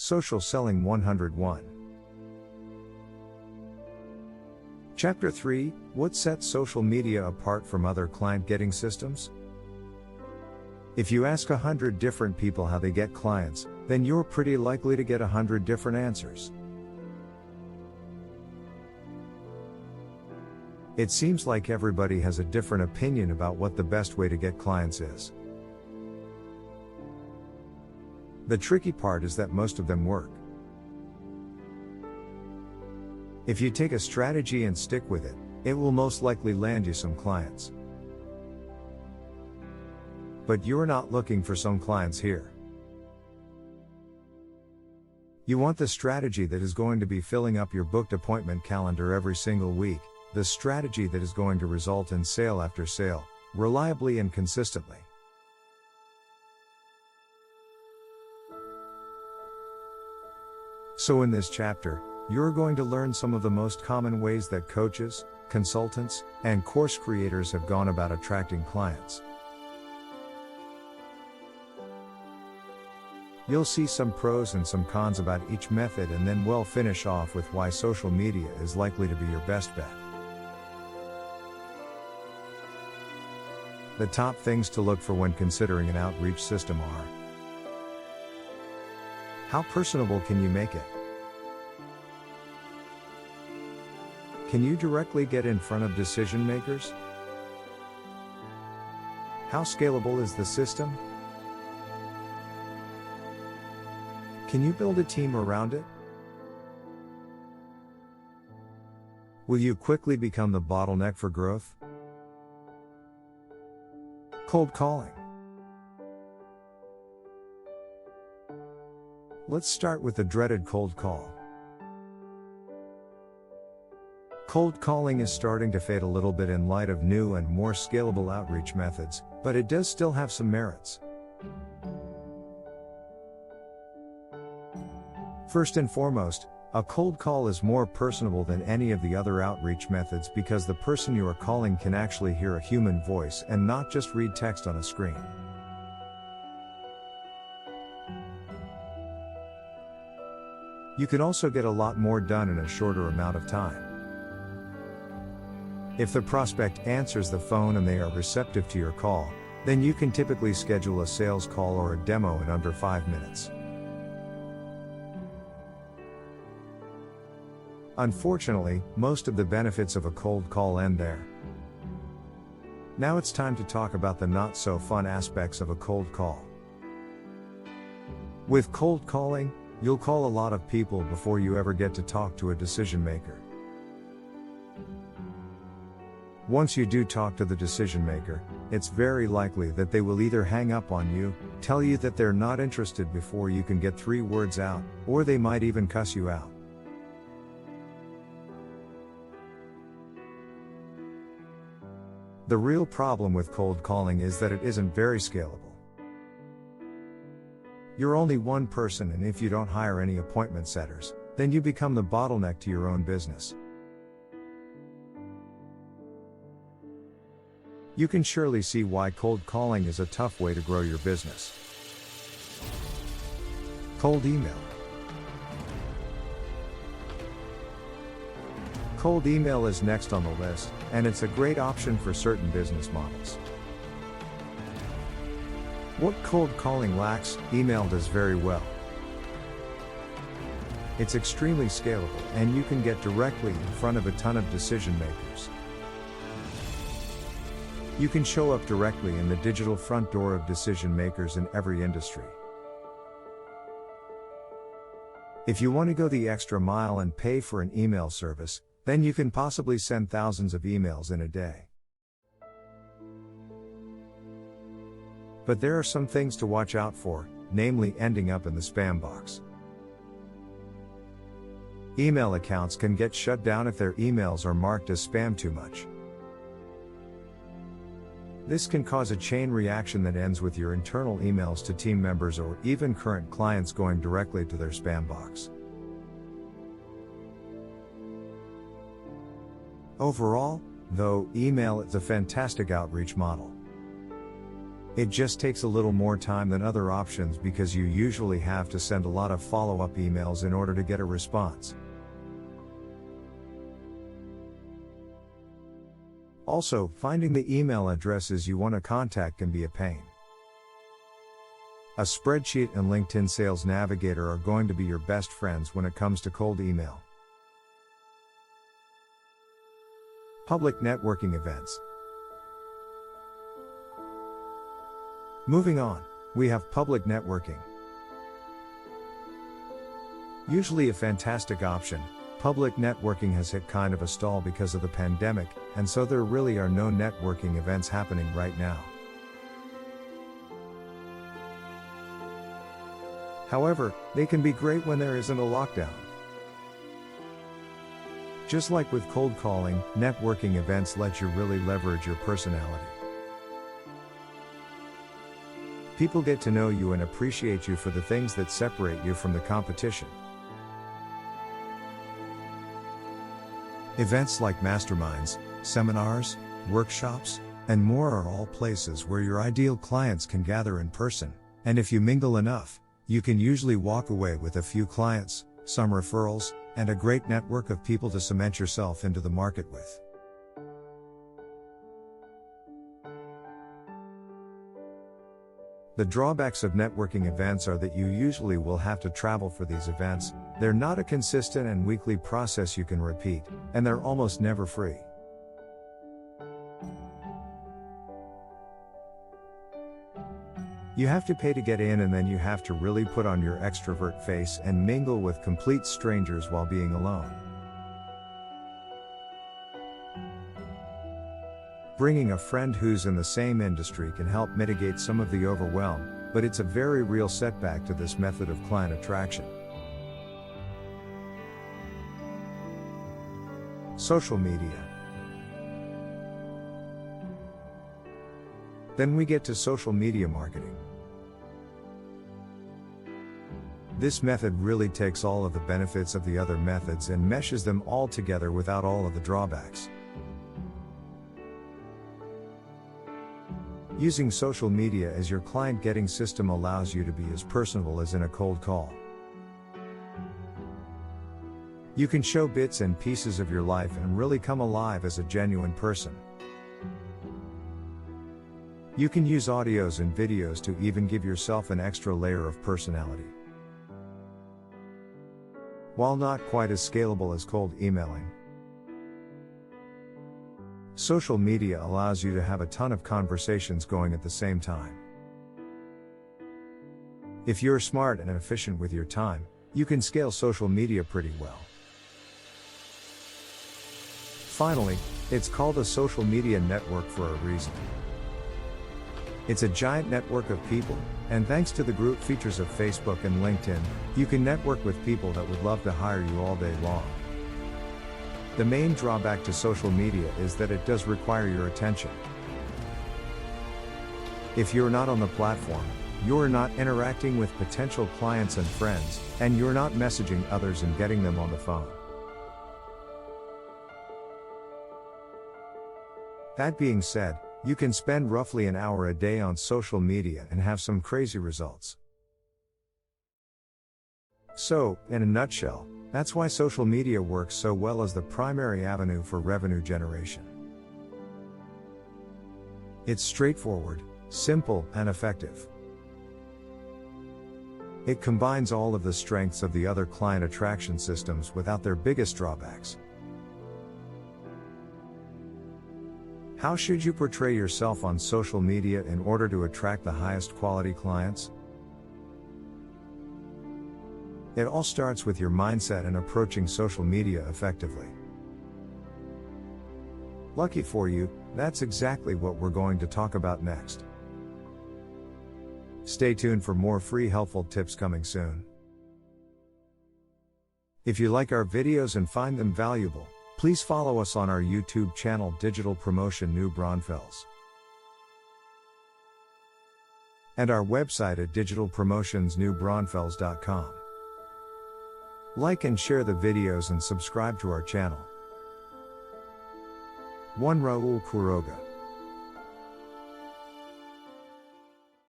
Social Selling 101. Chapter 3, What Sets Social Media Apart from Other Client-Getting Systems? If you ask 100 different people how they get clients, then you're pretty likely to get 100 different answers. It seems like everybody has a different opinion about what the best way to get clients is. The tricky part is that most of them work. If you take a strategy and stick with it, it will most likely land you some clients. But you're not looking for some clients here. You want the strategy that is going to be filling up your booked appointment calendar every single week, the strategy that is going to result in sale after sale, reliably and consistently. So in this chapter, you're going to learn some of the most common ways that coaches, consultants, and course creators have gone about attracting clients. You'll see some pros and some cons about each method, and then we'll finish off with why social media is likely to be your best bet. The top things to look for when considering an outreach system are: how personable can you make it? Can you directly get in front of decision makers? How scalable is the system? Can you build a team around it? Will you quickly become the bottleneck for growth? Cold calling. Let's start with the dreaded cold call. Cold calling is starting to fade a little bit in light of new and more scalable outreach methods, but it does still have some merits. First and foremost, a cold call is more personable than any of the other outreach methods because the person you are calling can actually hear a human voice and not just read text on a screen. You can also get a lot more done in a shorter amount of time. If the prospect answers the phone and they are receptive to your call, then you can typically schedule a sales call or a demo in under 5 minutes. Unfortunately, most of the benefits of a cold call end there. Now it's time to talk about the not so fun aspects of a cold call. With cold calling, you'll call a lot of people before you ever get to talk to a decision maker. Once you do talk to the decision maker, it's very likely that they will either hang up on you, tell you that they're not interested before you can get 3 words out, or they might even cuss you out. The real problem with cold calling is that it isn't very scalable. You're only one person, and if you don't hire any appointment setters, then you become the bottleneck to your own business. You can surely see why cold calling is a tough way to grow your business. Cold email. Cold email is next on the list, and it's a great option for certain business models. What cold calling lacks, email does very well. It's extremely scalable, and you can get directly in front of a ton of decision makers. You can show up directly in the digital front door of decision makers in every industry. If you want to go the extra mile and pay for an email service, then you can possibly send thousands of emails in a day. But there are some things to watch out for, namely ending up in the spam box. Email accounts can get shut down if their emails are marked as spam too much. This can cause a chain reaction that ends with your internal emails to team members or even current clients going directly to their spam box. Overall, though, email is a fantastic outreach model. It just takes a little more time than other options because you usually have to send a lot of follow-up emails in order to get a response. Also, finding the email addresses you want to contact can be a pain. A spreadsheet and LinkedIn Sales Navigator are going to be your best friends when it comes to cold email. Public networking events. Moving on, we have public networking. Usually a fantastic option, public networking has hit kind of a stall because of the pandemic, and so there really are no networking events happening right now. However, they can be great when there isn't a lockdown. Just like with cold calling, networking events let you really leverage your personality. People get to know you and appreciate you for the things that separate you from the competition. Events like masterminds, seminars, workshops, and more are all places where your ideal clients can gather in person, and if you mingle enough, you can usually walk away with a few clients, some referrals, and a great network of people to cement yourself into the market with. The drawbacks of networking events are that you usually will have to travel for these events, they're not a consistent and weekly process you can repeat, and they're almost never free. You have to pay to get in, and then you have to really put on your extrovert face and mingle with complete strangers while being alone. Bringing a friend who's in the same industry can help mitigate some of the overwhelm, but it's a very real setback to this method of client attraction. Social media. Then we get to social media marketing. This method really takes all of the benefits of the other methods and meshes them all together without all of the drawbacks. Using social media as your client getting system allows you to be as personable as in a cold call. You can show bits and pieces of your life and really come alive as a genuine person. You can use audios and videos to even give yourself an extra layer of personality. While not quite as scalable as cold emailing, social media allows you to have a ton of conversations going at the same time. If you're smart and efficient with your time, you can scale social media pretty well. Finally, it's called a social media network for a reason. It's a giant network of people, and thanks to the group features of Facebook and LinkedIn, you can network with people that would love to hire you all day long. The main drawback to social media is that it does require your attention. If you're not on the platform, you're not interacting with potential clients and friends, and you're not messaging others and getting them on the phone. That being said, you can spend roughly an hour a day on social media and have some crazy results. So, in a nutshell, that's why social media works so well as the primary avenue for revenue generation. It's straightforward, simple, and effective. It combines all of the strengths of the other client attraction systems without their biggest drawbacks. How should you portray yourself on social media in order to attract the highest quality clients? It all starts with your mindset and approaching social media effectively. Lucky for you, that's exactly what we're going to talk about next. Stay tuned for more free helpful tips coming soon. If you like our videos and find them valuable, please follow us on our YouTube channel Digital Promotion New Braunfels, and our website at digitalpromotionsnewbraunfels.com. Like and share the videos and subscribe to our channel. 1 Raul Quiroga.